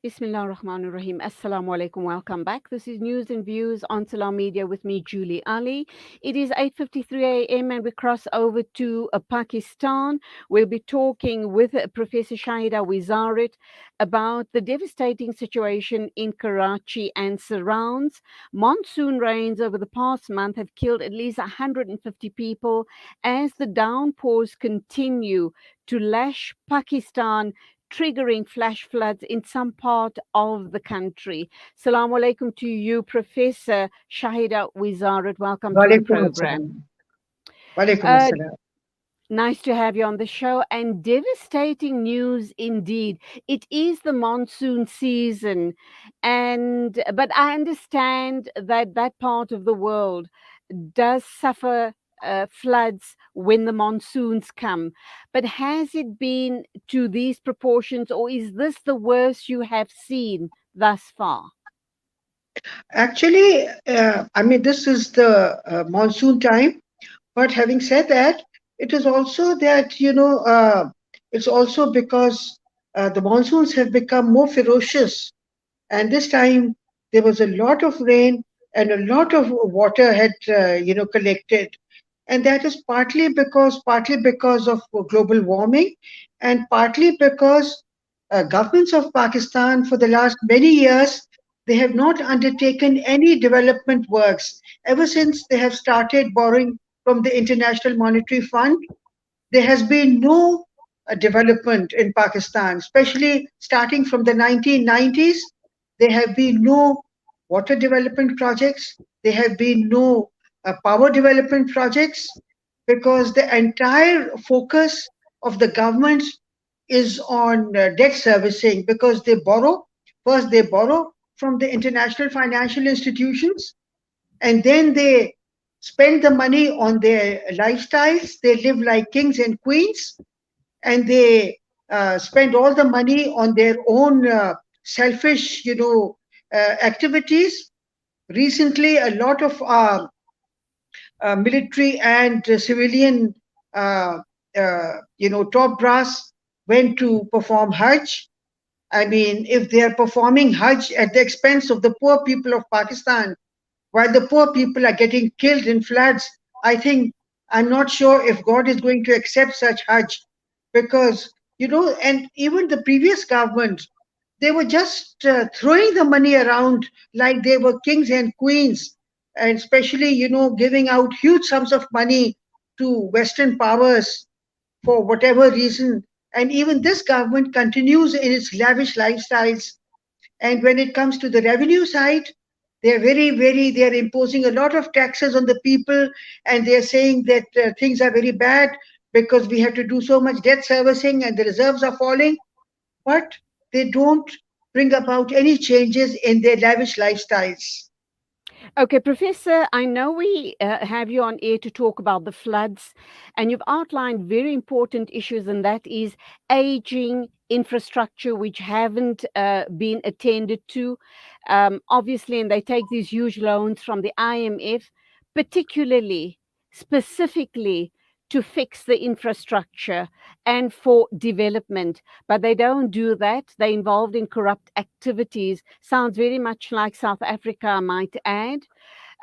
Bismillah ar-Rahman ar-Rahim. Assalamu alaikum. Welcome back. This is News and Views on Salam Media with me, Julie Ali. It is 8:53 a.m. and we cross over to Pakistan. We'll be talking with Professor Shahida Wizarat about the devastating situation in Karachi and surrounds. Monsoon rains over the past month have killed at least 150 people as the downpours continue to lash Pakistan, triggering flash floods in some part of the country. Salaam alaikum to you, Professor Shahida Wizarat. Welcome to the Walaikum program. assalam. Walaikum Uh, assalam. Nice to have you on the show, and devastating news indeed. It is the monsoon season, and but I understand that that part of the world does suffer floods when the monsoons come. But has it been to these proportions, or is this the worst you have seen thus far? Actually, I mean, this is the monsoon time. But having said that, it is also that, it's also because the monsoons have become more ferocious. And this time there was a lot of rain and a lot of water had, collected. And that is partly because of global warming, and partly because governments of Pakistan for the last many years, they have not undertaken any development works ever since they have started borrowing from the International Monetary Fund. There has been no development in Pakistan, especially starting from the 1990s. There have been no water development projects. There have been no power development projects, because the entire focus of the government is on debt servicing, because they borrow. First, they borrow from the international financial institutions, and then they spend the money on their lifestyles. They live like kings and queens, and they spend all the money on their own selfish, activities. Recently, a lot of military and civilian, uh, top brass went to perform Hajj. I mean, if they are performing Hajj at the expense of the poor people of Pakistan, while the poor people are getting killed in floods, I think, I'm not sure if God is going to accept such Hajj, because, and even the previous government, they were just throwing the money around like they were kings and queens, and especially, giving out huge sums of money to Western powers for whatever reason. And even this government continues in its lavish lifestyles, and when it comes to the revenue side, they're imposing a lot of taxes on the people, and they're saying that things are very bad because we have to do so much debt servicing and the reserves are falling. But they don't bring about any changes in their lavish lifestyles. Okay, Professor, I know we have you on air to talk about the floods, and you've outlined very important issues, and that is aging infrastructure which haven't been attended to. Obviously, and they take these huge loans from the IMF, particularly, specifically to fix the infrastructure and for development, but they don't do that. They're involved in corrupt activities. Sounds very much like South Africa, I might add.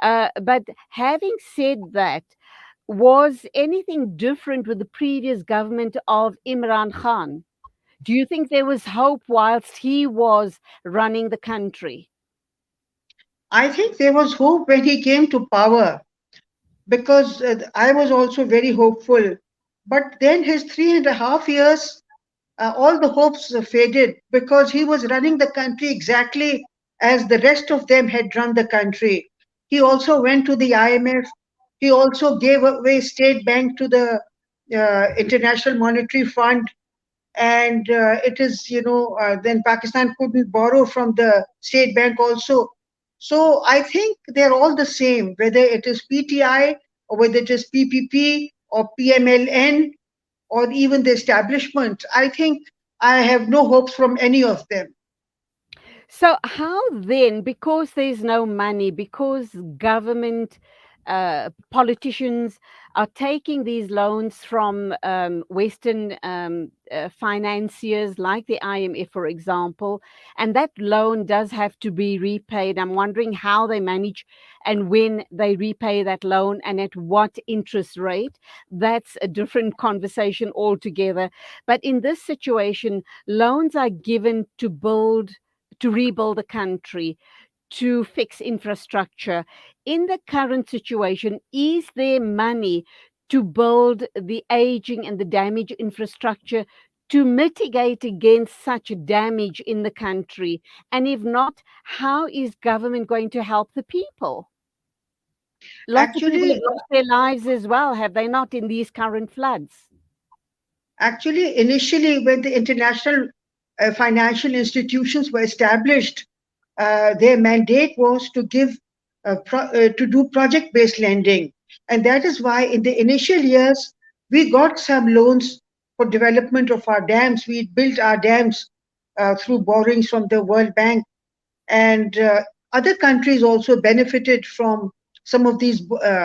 But having said that, was anything different with the previous government of Imran Khan? Do you think there was hope whilst he was running the country? I think there was hope when he came to power, because I was also very hopeful. But then his 3.5 years, all the hopes faded, because he was running the country exactly as the rest of them had run the country. He also went to the IMF. He also gave away State Bank to the International Monetary Fund. And it is, then Pakistan couldn't borrow from the State Bank also. So I think they're all the same, whether it is PTI or whether it is PPP or PMLN or even the establishment. I think I have no hopes from any of them. So, how then, because there's no money, because government politicians are taking these loans from Western financiers like the IMF, for example, and that loan does have to be repaid. I'm wondering how they manage and when they repay that loan and at what interest rate. That's a different conversation altogether. But in this situation, loans are given to rebuild the country, to fix infrastructure. In the current situation, is there money to build the aging and the damaged infrastructure to mitigate against such damage in the country? And if not, how is government going to help the people? Lots of people have Actually, lost their lives as well, have they not, in these current floods? initially, when the international financial institutions were established, their mandate was to to do project-based lending, and that is why in the initial years we got some loans for development of our dams. We built our dams through borrowings from the World Bank, and other countries also benefited from some of these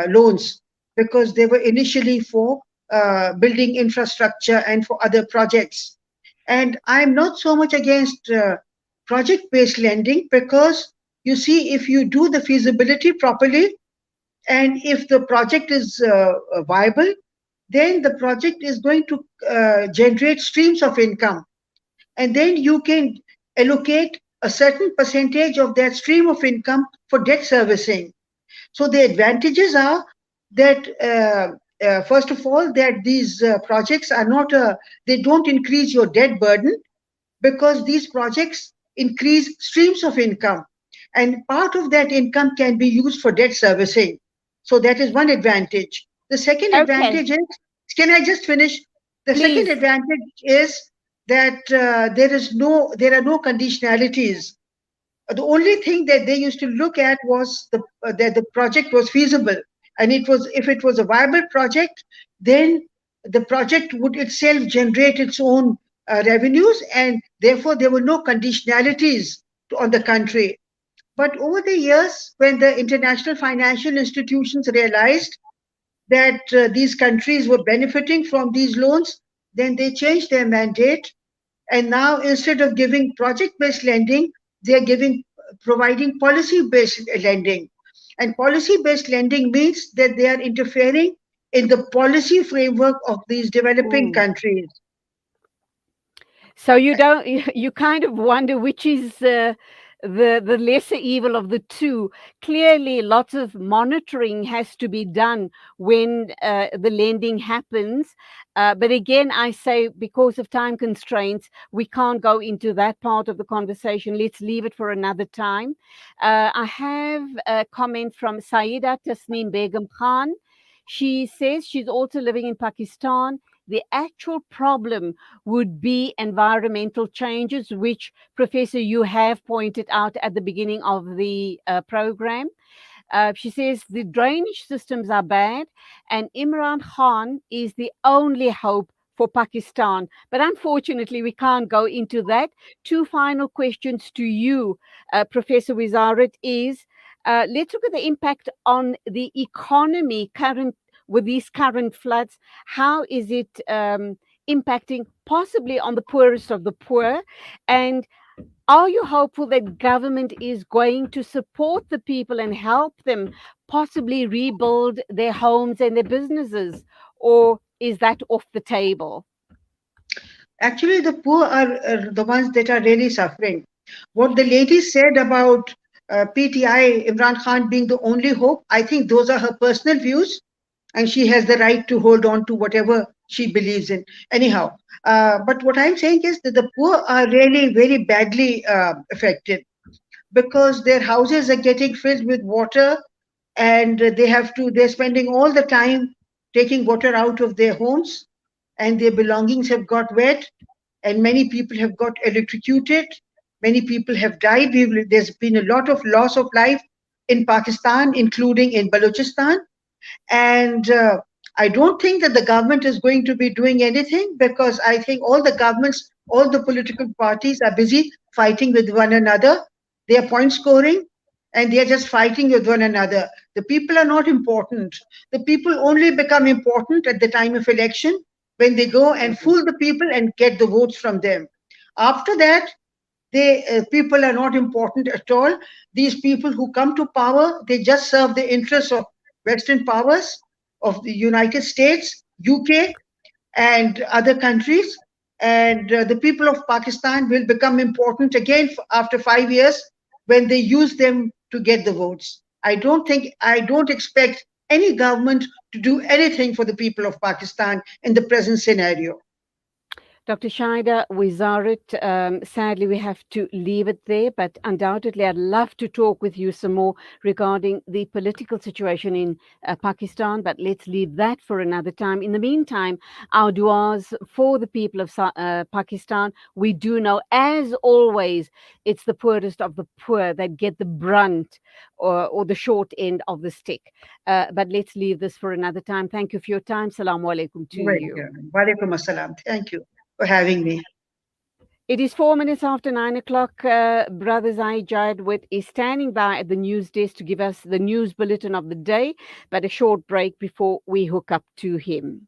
loans because they were initially for building infrastructure and for other projects. And I'm not so much against project based lending because you see, if you do the feasibility properly and if the project is viable, then the project is going to generate streams of income, and then you can allocate a certain percentage of that stream of income for debt servicing. So the advantages are that first of all, that these projects are not they don't increase your debt burden because these projects increase streams of income, and part of that income can be used for debt servicing. So that is one advantage. The second Okay, advantage is, can I just finish? The second please. advantage is that there are no conditionalities. The only thing that they used to look at was that the project was feasible, and it was, if it was a viable project, then the project would itself generate its own revenues, and therefore there were no conditionalities on the country. But over the years, when the international financial institutions realized that these countries were benefiting from these loans, then they changed their mandate, and now instead of giving project-based lending, they are giving providing policy-based lending. And policy-based lending means that they are interfering in the policy framework of these developing Mm. countries. So you don't you kind of wonder which is the lesser evil of the two. Clearly, lots of monitoring has to be done when the lending happens. But again, I say because of time constraints, we can't go into that part of the conversation. Let's leave it for another time. I have a comment from Saida Tasneem Begum Khan. She says she's also living in Pakistan. The actual problem would be environmental changes, which, Professor, you have pointed out at the beginning of the program. She says the drainage systems are bad, and Imran Khan is the only hope for Pakistan. But unfortunately, we can't go into that. Two final questions to you, Professor Wizarat, is let's look at the impact on the economy current with these current floods. How is it impacting possibly on the poorest of the poor? And are you hopeful that government is going to support the people and help them possibly rebuild their homes and their businesses? Or is that off the table? Actually, the poor are the ones that are really suffering. What the lady said about PTI, Imran Khan being the only hope, I think those are her personal views, and she has the right to hold on to whatever she believes in. Anyhow, but what I'm saying is that the poor are really very badly affected because their houses are getting filled with water, and they're spending all the time taking water out of their homes, and their belongings have got wet, and many people have got electrocuted. Many people have died. There's been a lot of loss of life in Pakistan, including in Balochistan. And I don't think that the government is going to be doing anything because I think all the governments, all the political parties are busy fighting with one another. They are point scoring, and they are just fighting with one another. The people are not important. The people only become important at the time of election when they go and Mhm. fool the people and get the votes from them. After that, they people are not important at all. These people who come to power, they just serve the interests of Western powers, of the United States, UK, and other countries. And the people of Pakistan will become important again after 5 years when they use them to get the votes. I don't expect any government to do anything for the people of Pakistan in the present scenario. Dr. Shahida Wizarat, sadly, we have to leave it there, but undoubtedly, I'd love to talk with you some more regarding the political situation in Pakistan, but let's leave that for another time. In the meantime, our duas for the people of Pakistan, we do know, as always, it's the poorest of the poor that get the brunt or the short end of the stick. But let's leave this for another time. Thank you for your time. Salaam alaikum to Right. you. Walaikum assalam. Thank you for having me. It is 4 minutes after 9 o'clock. Brother Zai Jadwit is standing by at the news desk to give us the news bulletin of the day, but a short break before we hook up to him.